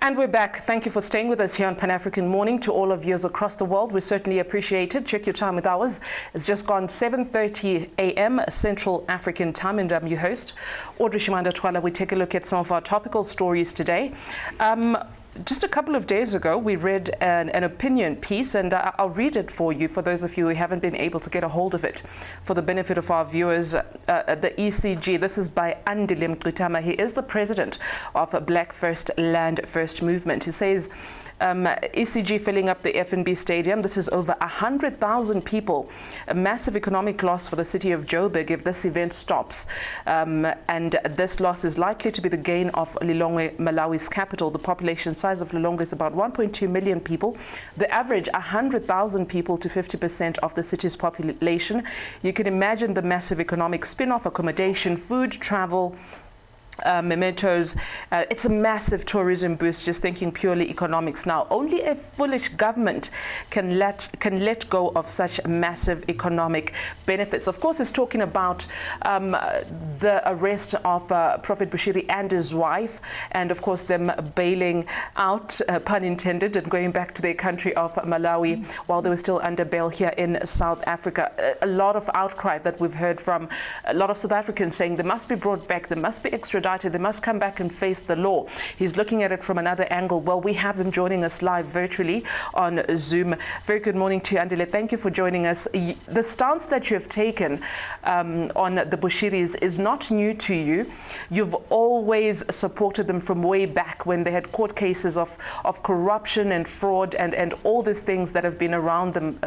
And we're back. Thank you for staying with us here on Pan-African Morning. To all of viewers across the world, we certainly appreciate it. Check your time with ours. It's just gone 7:30 a.m. Central African Time, and I'm your host, AUDREY CHIMWANDA-THWALA. We take a look at some of our topical stories today. Just a couple of days ago, we read an opinion piece, and I'll read it for you, for those of you who haven't been able to get a hold of it, for the benefit of our viewers. The ECG, this is by ANDILE MNXITAMA. He is the president of Black First Land First Movement. He says, ECG filling up the FNB Stadium. This is over 100,000 people. A massive economic loss for the city of Joburg if this event stops. And this loss is likely to be the gain of Lilongwe, Malawi's capital. The population size of Lilongwe is about 1.2 million people. The average 100,000 people to 50% of the city's population. You can imagine the massive economic spin-off: accommodation, food, travel, mementos. It's a massive tourism boost, just thinking purely economics now. Only a foolish government can let go of such massive economic benefits. Of course, it's talking about the arrest of Prophet Bushiri and his wife, and of course them bailing out, pun intended, and going back to their country of Malawi while they were still under bail here in South Africa. A lot of outcry that we've heard from a lot of South Africans saying they must be brought back, they must be extradited, they must come back and face the law. He's looking at it from another angle. Well, we have him joining us live virtually on Zoom. Very good morning to you, ANDILE. Thank you for joining us. The stance that you have taken on the Bushiris is not new to you. You've always supported them from way back when they had court cases of corruption and fraud and all these things that have been around them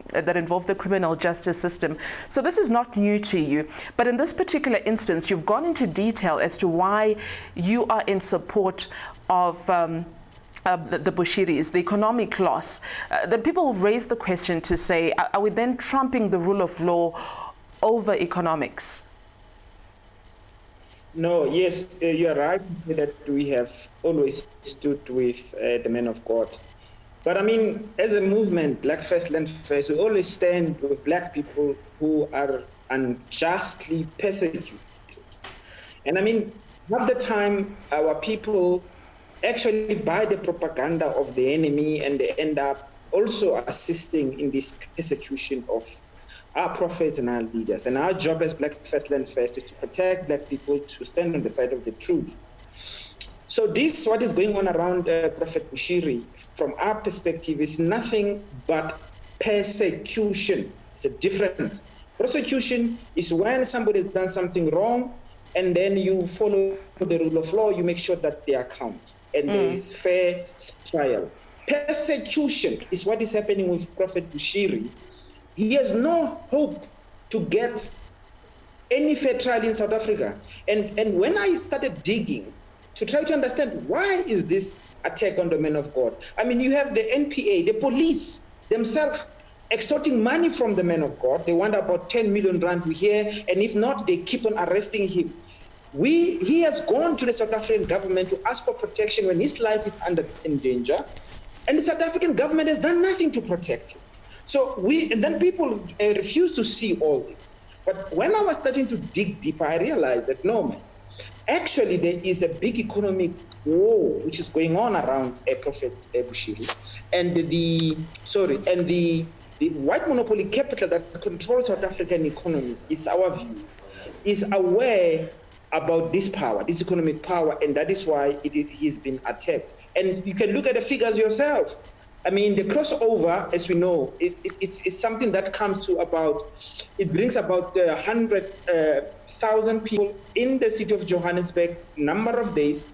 that involve the criminal justice system. So this is not new to you. But in this particular instance, you've gone into detail as to why you are in support of the Bushiris, the economic loss. Then people raise the question to say, are we then trumping the rule of law over economics? No, yes, you're right that we have always stood with the men of God. But I mean, as a movement, Black First Land First, we always stand with black people who are unjustly persecuted. And I mean, half the time, our people actually buy the propaganda of the enemy, and they end up also assisting in this persecution of our prophets and our leaders. And our job as Black First Land First is to protect black people, to stand on the side of the truth. So this, what is going on around Prophet Bushiri, from our perspective, is nothing but persecution. It's a difference. Prosecution is when somebody has done something wrong, and then you follow the rule of law, you make sure that they account, and there is fair trial. Persecution is what is happening with Prophet Bushiri. He has no hope to get any fair trial in South Africa. And when I started digging to try to understand why is this attack on the men of God, I mean, you have the NPA, the police themselves extorting money from the men of God. They want about 10 million rand, we hear, and if not, they keep on arresting him. He has gone to the South African government to ask for protection when his life is in danger, and the South African government has done nothing to protect him. So and then people refuse to see all this. But when I was starting to dig deeper, I realized that no, man, actually there is a big economic war which is going on around Prophet Bushiri, and the white monopoly capital that controls South African economy, is our view, is aware about this power, this economic power, and that is why he's been attacked. And you can look at the figures yourself. I mean, the crossover, as we know, it's something that comes to it brings about 100,000 people in the city of Johannesburg, number of days.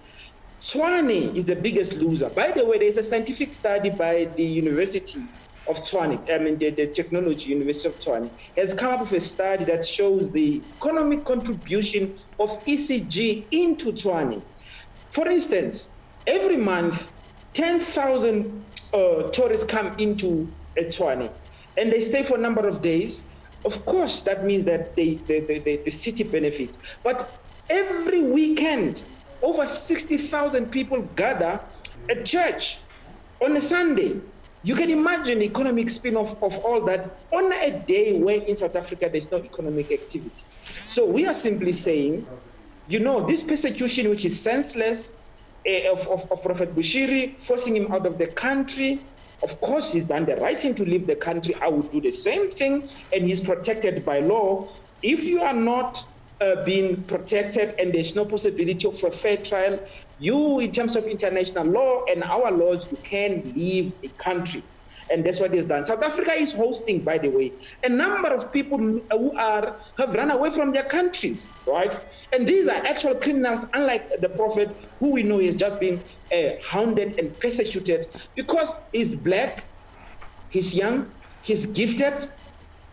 Tshwane is the biggest loser. By the way, there's a scientific study by the University of Tshwane, the Technology University of Tshwane, has come up with a study that shows the economic contribution of ECG into Tshwane. For instance, every month, 10,000 tourists come into Tshwane, and they stay for a number of days. Of course, that means that the city benefits. But every weekend, over 60,000 people gather at church on a Sunday. You can imagine the economic spin-off of all that on a day where in South Africa there's no economic activity. So we are simply saying, you know, this persecution, which is senseless, of Prophet Bushiri, forcing him out of the country. Of course, he's done the right thing to leave the country. I would do the same thing, and he's protected by law. If you are not being protected and there's no possibility of a fair trial, you, in terms of international law and our laws, you can leave a country. And that's what is done. South Africa is hosting, by the way, a number of people who have run away from their countries, right? And these are actual criminals, unlike the Prophet, who we know is just being hounded and persecuted because he's black, he's young, he's gifted,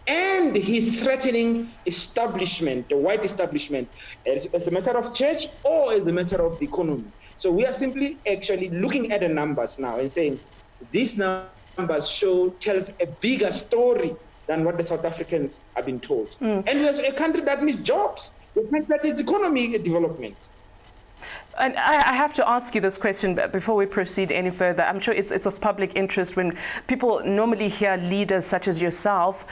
and he's threatening establishment, the white establishment, as a matter of church or as a matter of the economy. So we are simply actually looking at the numbers now and saying, these numbers tells a bigger story than what the South Africans have been told. And we're a country that needs jobs. We think that is economic development. And I have to ask you this question before we proceed any further. I'm sure it's of public interest when people normally hear leaders such as yourself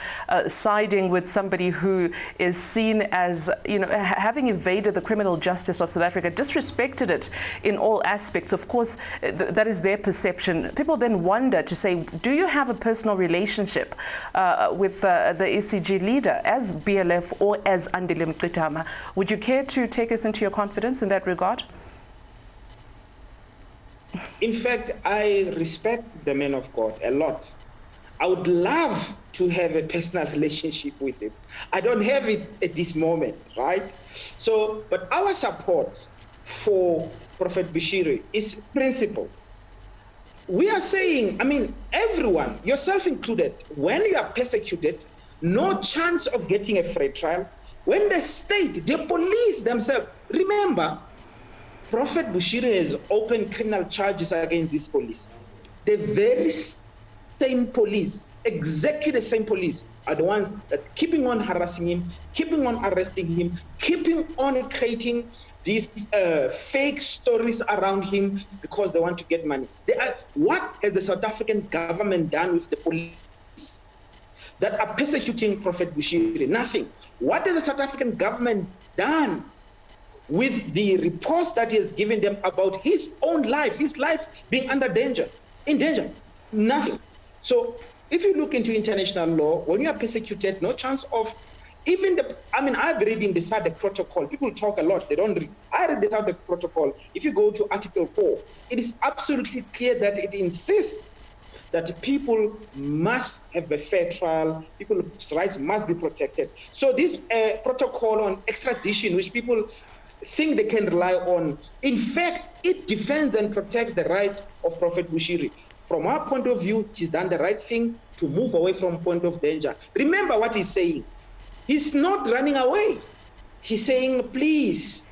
siding with somebody who is seen as, you know, having evaded the criminal justice of South Africa, disrespected it in all aspects. Of course, that is their perception. People then wonder to say, do you have a personal relationship with the ECG leader as BLF or as ANDILE MNXITAMA? Would you care to take us into your confidence in that regard? In fact, I respect the man of God a lot. I would love to have a personal relationship with him. I don't have it at this moment, right? So, but our support for Prophet Bushiri is principled. We are saying, I mean, everyone, yourself included, when you are persecuted, no chance of getting a fair trial. When the state, the police themselves, remember, Prophet Bushiri has opened criminal charges against this police. The very same police, exactly the same police, are the ones that keeping on harassing him, keeping on arresting him, keeping on creating these fake stories around him because they want to get money. What has the South African government done with the police that are persecuting Prophet Bushiri? Nothing. What has the South African government done with the reports that he has given them about his own life, his life being under danger, in danger? Nothing. So if you look into international law, when you are persecuted, no chance of even the, I mean, I've read in the SAGA protocol, people talk a lot, they don't read. I read the SAGA protocol. If you go to Article 4, it is absolutely clear that it insists that people must have a fair trial, people's rights must be protected. So this protocol on extradition, which people think they can rely on, in fact, it defends and protects the rights of Prophet Bushiri. From our point of view, he's done the right thing to move away from point of danger. Remember what he's saying. He's not running away. He's saying, please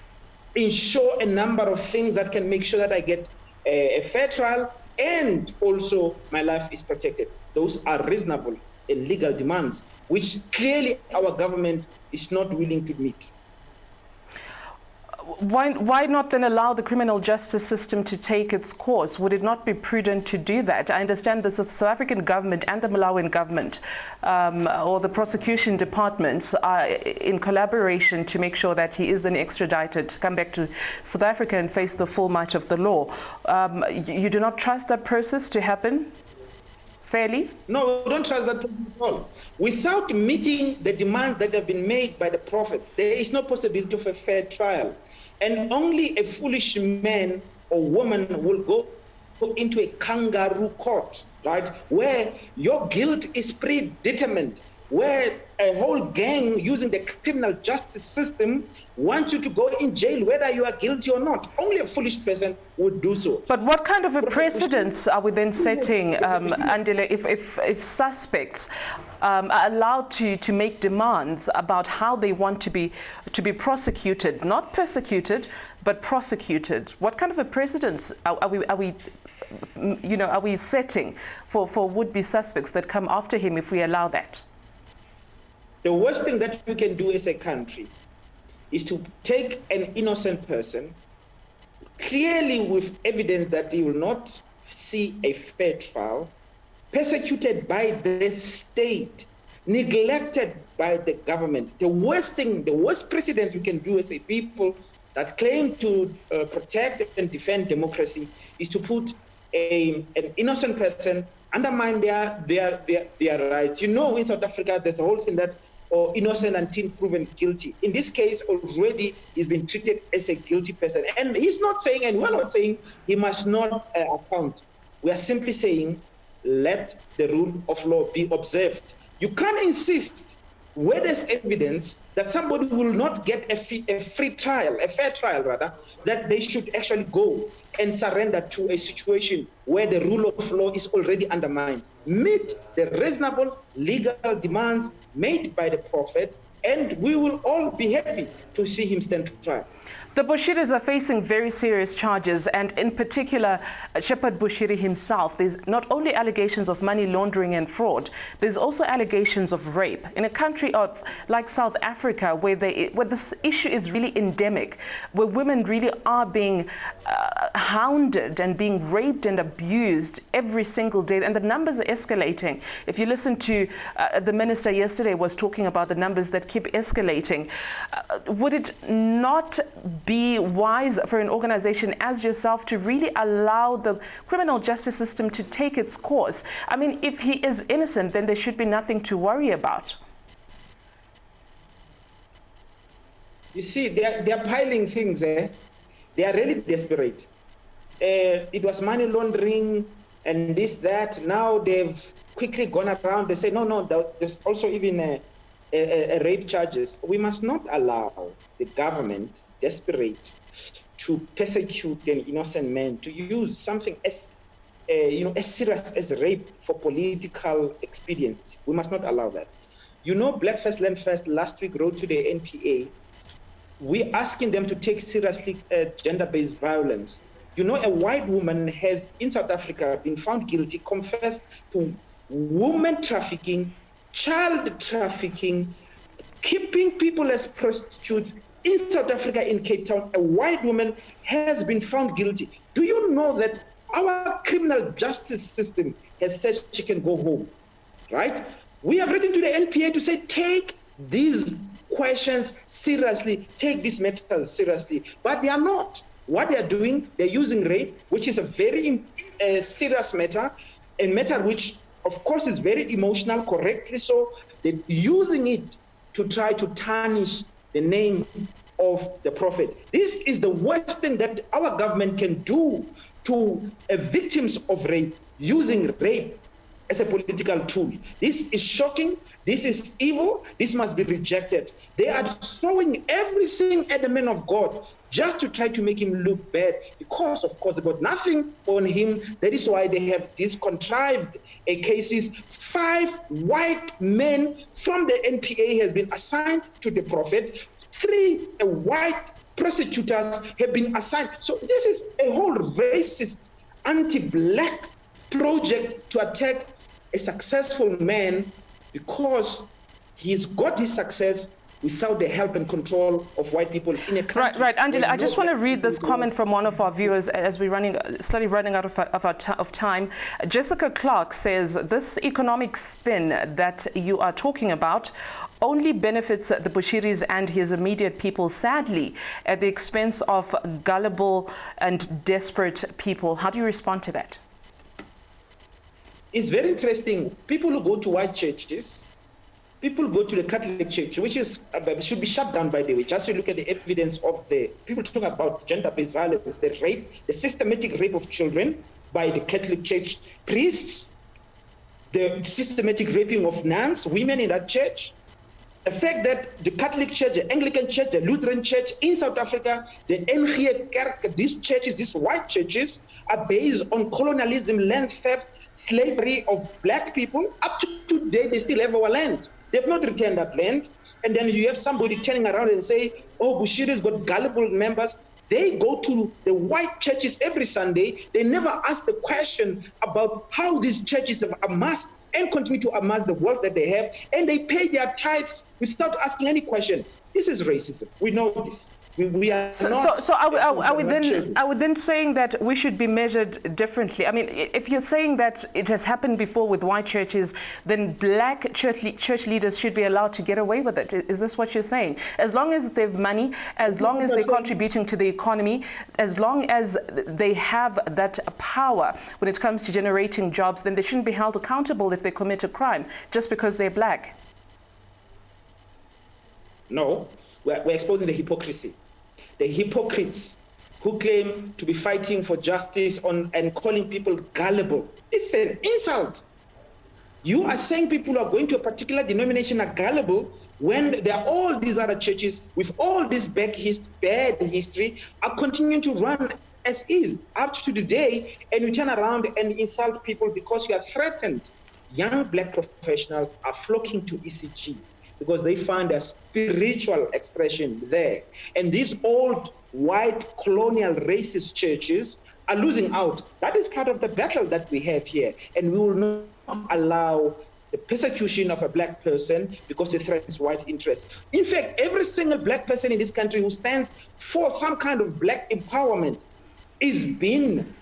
ensure a number of things that can make sure that I get a fair trial and also my life is protected. Those are reasonable and legal demands, which clearly our government is not willing to meet. Why not then allow the criminal justice system to take its course? Would it not be prudent to do that? I understand the South African government and the Malawian government or the prosecution departments are in collaboration to make sure that he is then extradited to come back to South Africa and face the full might of the law. You do not trust that process to happen fairly? No, we don't trust that at all. Without meeting the demands that have been made by the Prophet, there is no possibility of a fair trial. And only a foolish man or woman will go into a kangaroo court, right, where your guilt is predetermined, where a whole gang using the criminal justice system wants you to go in jail whether you are guilty or not. Only a foolish person would do so. But what kind of a precedence are we then setting, Andile, if suspects are allowed to make demands about how they want to be prosecuted, not persecuted, but prosecuted? What kind of a precedence are we setting for would-be suspects that come after him if we allow that? The worst thing that we can do as a country is to take an innocent person, clearly with evidence that he will not see a fair trial, persecuted by the state, neglected by the government. The worst thing, the worst precedent we can do as a people that claim to protect and defend democracy is to put an innocent person, undermine their rights. You know, in South Africa, there's a whole thing that innocent until proven guilty. In this case, already he's been treated as a guilty person. And he's not saying, and we're not saying he must not account. We are simply saying, let the rule of law be observed. You can't insist where there's evidence that somebody will not get a fair trial, that they should actually go and surrender to a situation where the rule of law is already undermined. Meet the reasonable legal demands made by the Prophet, and we will all be happy to see him stand trial. The Bushiris are facing very serious charges, and in particular, Shepherd Bushiri himself. There's not only allegations of money laundering and fraud, there's also allegations of rape. In a country like South Africa, where this issue is really endemic, where women really are being hounded and being raped and abused every single day, and the numbers are escalating. If you listen to the minister yesterday was talking about the numbers that keep escalating, would it not be wise for an organization as yourself to really allow the criminal justice system to take its course? I mean, if he is innocent, then there should be nothing to worry about. You see, they're piling things. They are really desperate. It was money laundering and this, that. Now they've quickly gone around. They say, no, there's also even rape charges. We must not allow the government, desperate to persecute an innocent man, to use something as serious as rape for political expediency. We must not allow that. You know, Black First Land First last week wrote to the NPA. We're asking them to take seriously gender-based violence. You know, a white woman has, in South Africa, been found guilty, confessed to woman trafficking, child trafficking, keeping people as prostitutes in South Africa, in Cape Town. A white woman has been found guilty. Do you know that our criminal justice system has said she can go home, right? We have written to the NPA to say, take these questions seriously, take these matters seriously, but they are not. What they are doing, they're using rape, which is a very serious matter, a matter which, of course, is very emotional, correctly so. They're using it to try to tarnish the name of the Prophet. This is the worst thing that our government can do to victims of rape, using rape as a political tool. This is shocking. This is evil. This must be rejected. They are throwing everything at the man of God just to try to make him look bad, because, of course, they got nothing on him. That is why they have these contrived cases. 5 white men from the NPA has been assigned to the Prophet. 3 white prosecutors have been assigned. So this is a whole racist, anti-black project to attack a successful man, because he's got his success without the help and control of white people in a country. Right, ANDILE, I just want to read this comment from one of our viewers as we're slowly running out of time. Jessica Clark says, this economic spin that you are talking about only benefits the Bushiris and his immediate people, sadly, at the expense of gullible and desperate people. How do you respond to that? It's very interesting. People who go to white churches, people go to the Catholic Church, which is should be shut down, by the way. Just to look at the evidence of the people talking about gender-based violence, the rape, the systematic rape of children by the Catholic Church priests, the systematic raping of nuns, women in that church. The fact that the Catholic Church, the Anglican Church, the Lutheran Church in South Africa, the NG Kerk, these churches, these white churches, are based on colonialism, land theft, slavery of black people. Up to today, they still have our land. They've not returned that land. And then you have somebody turning around and say, oh, Bushiri's got gullible members. They go to the white churches every Sunday. They never ask the question about how these churches have amassed and continue to amass the wealth that they have, and they pay their tithes without asking any question. This is racism. We know this. We are So I would then saying that we should be measured differently. I mean, if you're saying that it has happened before with white churches, then black church leaders should be allowed to get away with it. Is this what you're saying? As long as they have money, as long as they're contributing to the economy, as long as they have that power when it comes to generating jobs, then they shouldn't be held accountable if they commit a crime just because they're black. No, we're exposing the hypocrisy. The hypocrites who claim to be fighting for justice and calling people gullible. It's an insult. You are saying people who are going to a particular denomination are gullible when there are all these other churches with all this bad history are continuing to run as is up to today, and you turn around and insult people because you are threatened. Young black professionals are flocking to ECG because they find a spiritual expression there. And these old white colonial racist churches are losing out. That is part of the battle that we have here. And we will not allow the persecution of a black person because it threatens white interests. In fact, every single black person in this country who stands for some kind of black empowerment is being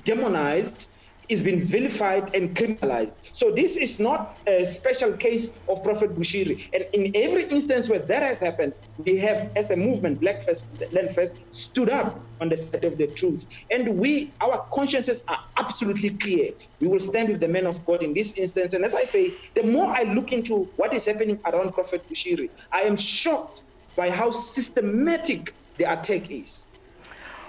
demonized, is being vilified and criminalized. So this is not a special case of Prophet Bushiri. And in every instance where that has happened, we have, as a movement, Black First, Land First, stood up on the side of the truth. And our consciences are absolutely clear. We will stand with the men of God in this instance. And as I say, the more I look into what is happening around Prophet Bushiri, I am shocked by how systematic the attack is.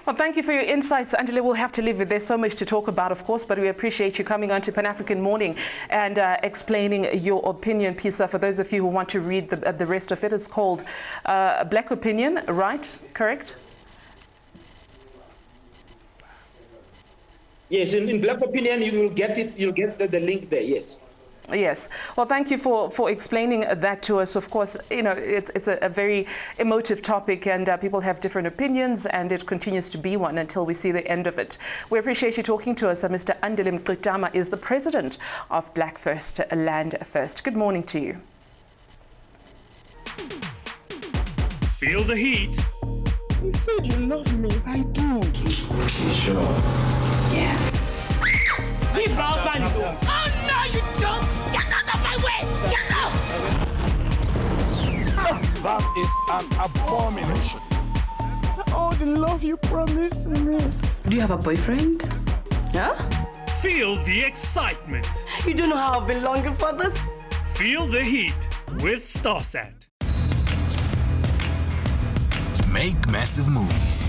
Well, thank you for your insights, Andile. We'll have to leave it. There's so much to talk about, of course, but we appreciate you coming on to Pan-African Morning and explaining your opinion piece. For those of you who want to read the rest of it, it's called Black Opinion, right? Correct? Yes, in Black Opinion, you will get it. You'll get the link there, yes. Yes. Well, thank you for explaining that to us. Of course, you know, it's a very emotive topic, and people have different opinions, and it continues to be one until we see the end of it. We appreciate you talking to us. Mr. ANDILE MNXITAMA is the president of Black First, Land First. Good morning to you. Feel the heat. You said you love me. I do. Sure. Yeah. Leave my house and you go. Oh, no, you don't. Get out of my way. Get out. That is an abomination. All the love you promised me. Do you have a boyfriend? Yeah? Feel the excitement. You don't know how I've been longing for this. Feel the heat with Starsat. Make massive moves.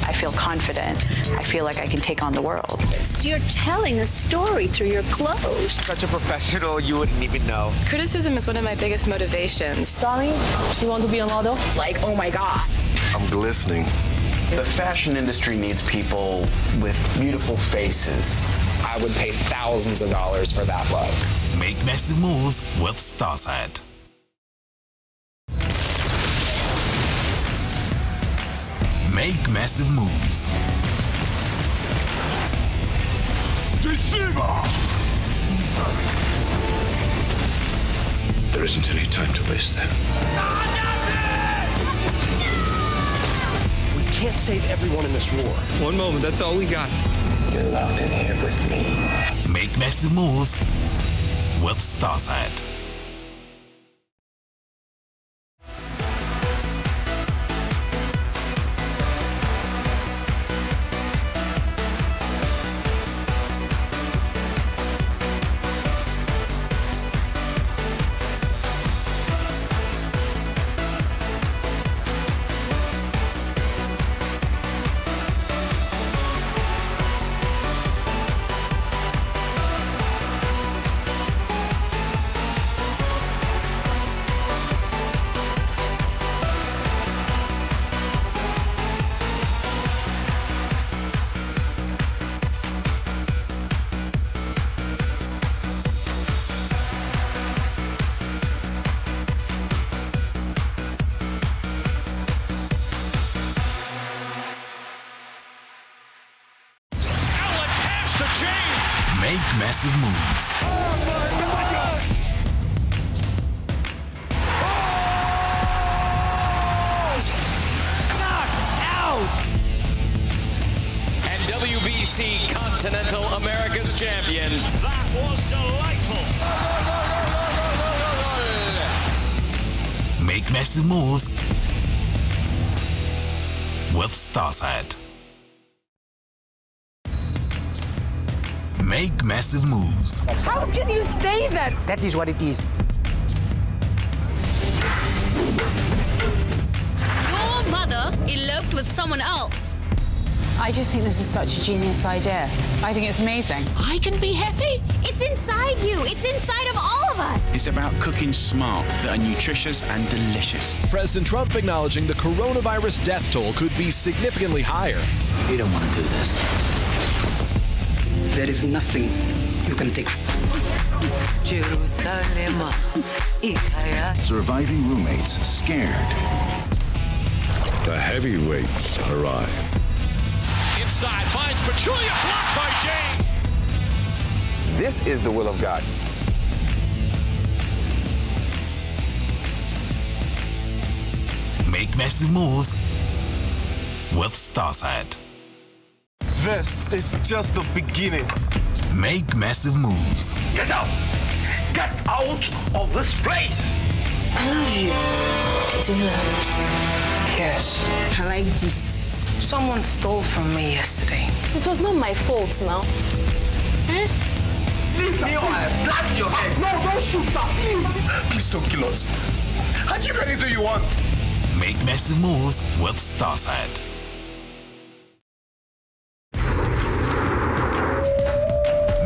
I feel confident. I feel like I can take on the world. So you're telling a story through your clothes. Such a professional, you wouldn't even know. Criticism is one of my biggest motivations. Darling, you want to be a model? Like, oh my God. I'm glistening. The fashion industry needs people with beautiful faces. I would pay thousands of dollars for that look. Make massive moves with Starsat. Make massive moves. Deceiver! There isn't any time to waste then. We can't save everyone in this war. One moment, that's all we got. You're locked in here with me. Make massive moves with Starsat. Make massive moves. Oh my God! WBC Continental Americas champion. That was delightful. Make massive moves with Starsat. Make massive moves. How can you say that? That is what it is. Your mother eloped with someone else. I just think this is such a genius idea. I think it's amazing. I can be happy. It's inside you. It's inside of all of us. It's about cooking smart that are nutritious and delicious. President Trump acknowledging the coronavirus death toll could be significantly higher. You don't want to do this. There is nothing you can take. Surviving roommates scared. The heavyweights arrive. Inside, finds Pachulia, blocked by Jane. This is the will of God. Make massive moves with Starsat. This is just the beginning. Make massive moves. Get out! Get out of this place! I love you. Do you love me? Yes. I like this. Someone stole from me yesterday. It was not my fault now. Eh? Leave me or I blast your head! No, don't shoot, sir, please! Please don't kill us. I'll give you anything you want. Make massive moves with Starsat.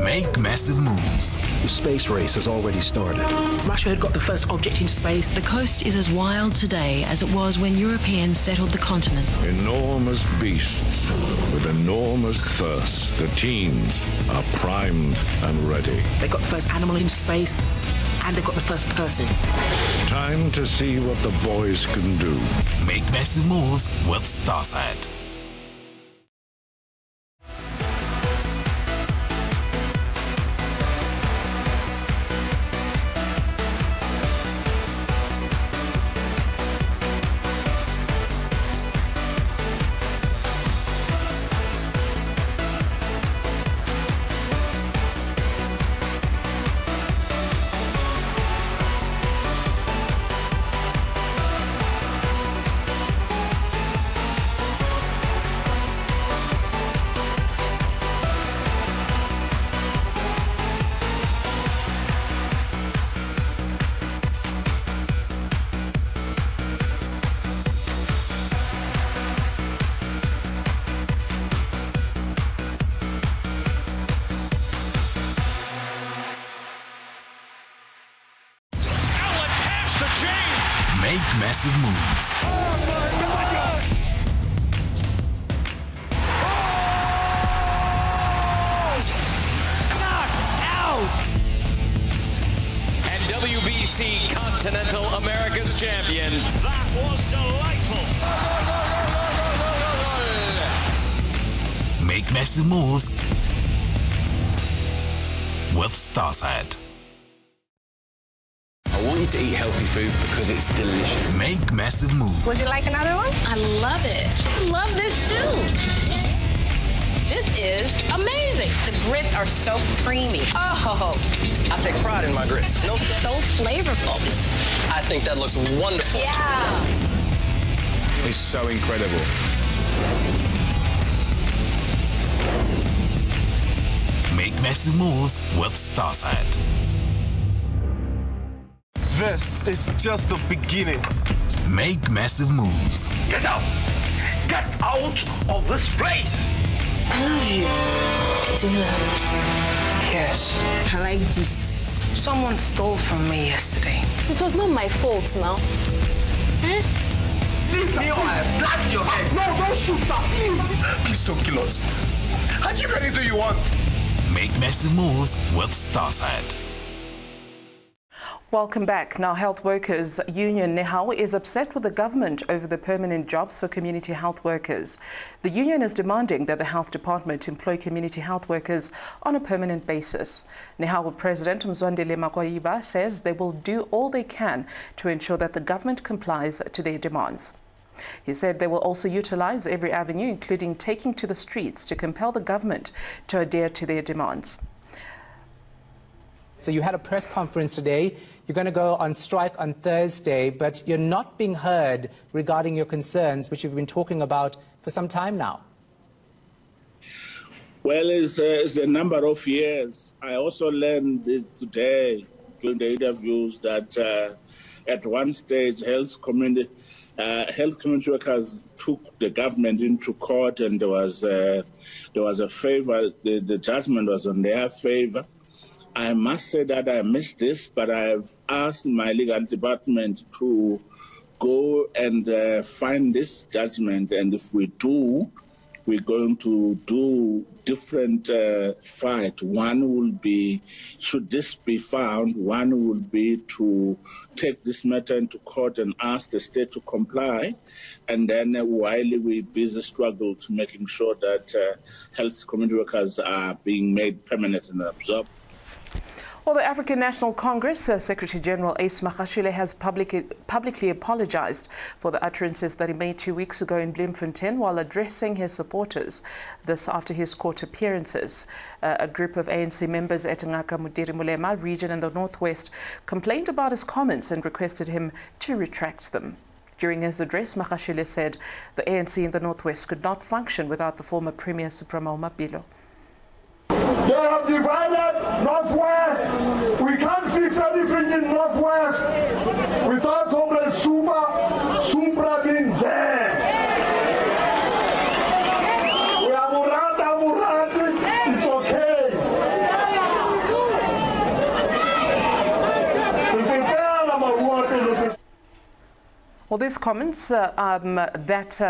Make massive moves. The space race has already started. Russia had got the first object into space. The coast is as wild today as it was when Europeans settled the continent. Enormous beasts with enormous thirst. The teens are primed and ready. They got the first animal into space, and they got the first person. Time to see what the boys can do. Make massive moves with Starsat. Make massive moves. Oh my God! And WBC Continental Americas champion. That was delightful. Make massive moves with Starsat. I want you to eat healthy food because it's delicious. Make massive moves. Would you like another one? I love it. I love this soup. This is amazing. The grits are so creamy. Oh, I take pride in my grits. so flavorful. I think that looks wonderful. Yeah. It's so incredible. Make massive moves with Starsat. This is just the beginning. Make massive moves. Get out! Get out of this place! I love you. Do you love me? Yes. I like this. Someone stole from me yesterday. It was not my fault now. Eh? Leave me or I blast your head! No, don't shoot, sir, please! Please don't kill us. I'll give you anything you want. Make massive moves with Starsat. Welcome back. Now, Health Workers Union NEHAW is upset with the government over the permanent jobs for community health workers. The union is demanding that the health department employ community health workers on a permanent basis. NEHAW President says they will do all they can to ensure that the government complies to their demands. He said they will also utilize every avenue, including taking to the streets to compel the government to adhere to their demands. So you had a press conference today. You're going to go on strike on Thursday, but you're not being heard regarding your concerns, which you've been talking about for some time now. Well, it's a number of years. I also learned today during the interviews that at one stage health community workers took the government into court, and there was a favor. The judgment was on their favor. I must say that I missed this, but I've asked my legal department to go and find this judgment, and if we do, we're going to do different fight. One will be, should this be found, one will be to take this matter into court and ask the state to comply. And then while we busy struggle to making sure that health community workers are being made permanent and absorbed. Well, the African National Congress Secretary General Ace Magashule has publicly apologized for the utterances that he made 2 weeks ago in Bloemfontein while addressing his supporters. This after his court appearances. A group of ANC members at Ngaka Mudiri Mulema region in the northwest complained about his comments and requested him to retract them. During his address, Magashule said the ANC in the northwest could not function without the former Premier Suprema Umapilo. They have divided Northwest. We can't fix anything in Northwest without Comrade Supra being there. We are Murati, it's okay. Well, these comments, the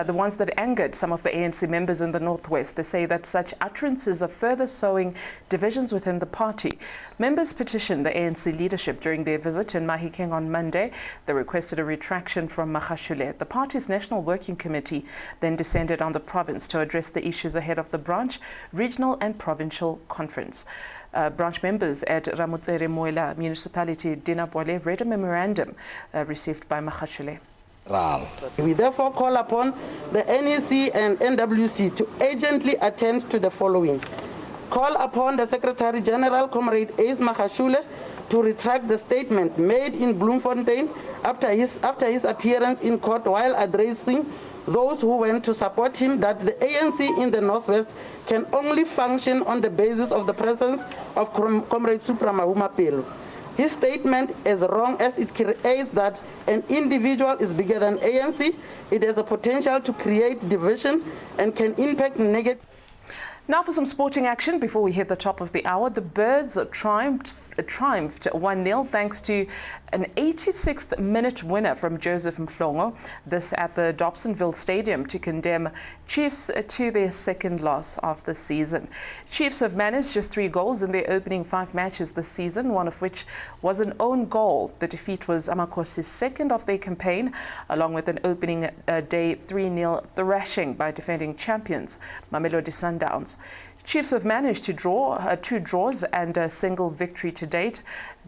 ones that angered some of the ANC members in the Northwest, they say that such utterances are further sowing divisions within the party. Members petitioned the ANC leadership during their visit in Mahikeng on Monday. They requested a retraction from Magashule. The party's National Working Committee then descended on the province to address the issues ahead of the branch, regional and provincial conference. Branch members at Ramotsere Moila Municipality Dinapole read a memorandum received by Magashule. We therefore call upon the NEC and NWC to urgently attend to the following. Call upon the Secretary General, Comrade Ace Magashule, to retract the statement made in Bloemfontein after his appearance in court while addressing those who went to support him, that the ANC in the Northwest can only function on the basis of the presence of Comrade Suprema Umapilo. His statement is wrong as it creates that an individual is bigger than ANC. It has a potential to create division and can impact negatively. Now for some sporting action before we hit the top of the hour. The Birds triumphed 1-0 thanks to an 86th minute winner from Joseph Mhlongo, this at the Dobsonville Stadium, to condemn Chiefs to their second loss of the season. Chiefs have managed just 3 goals in their opening 5 matches this season, one of which was an own goal. The defeat was Amakosi's second of their campaign, along with an opening day 3-0 thrashing by defending champions Mamelodi Sundowns. Chiefs have managed to draw 2 draws and a single victory to date.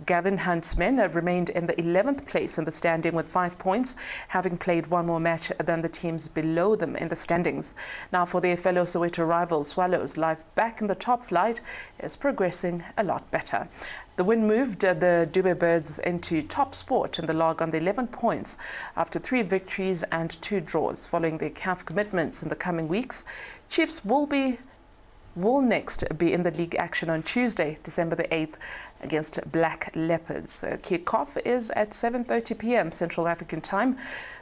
Gavin Hunt's men have remained in the 11th place in the standing with 5 points, having played 1 more match than the teams below them in the standings. Now for their fellow Soweto rivals, Swallows, life back in the top flight, is progressing a lot better. The win moved the Dube Birds into top sport in the log on the 11 points after 3 victories and 2 draws. Following their CAF commitments in the coming weeks, Chiefs will next be in the league action on Tuesday, December the 8th, against Black Leopards. The kickoff is at 7:30 p.m. Central African time.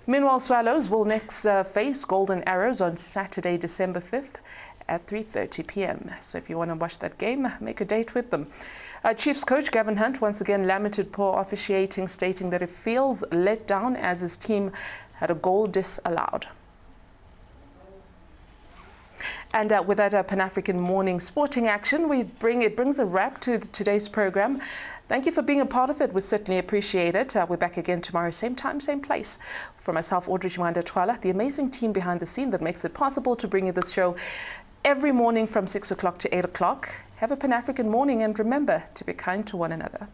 Meanwhile, Swallows will next face Golden Arrows on Saturday, December 5th at 3:30 p.m. So if you want to watch that game, make a date with them. Chiefs coach Gavin Hunt once again lamented poor officiating, stating that it feels let down as his team had a goal disallowed. And with that Pan-African morning sporting action, it brings a wrap to today's program. Thank you for being a part of it. We certainly appreciate it. We're back again tomorrow, same time, same place. For myself, AUDREY CHIMWANDA-THWALA, the amazing team behind the scene that makes it possible to bring you this show every morning from 6 o'clock to 8 o'clock. Have a Pan-African morning and remember to be kind to one another.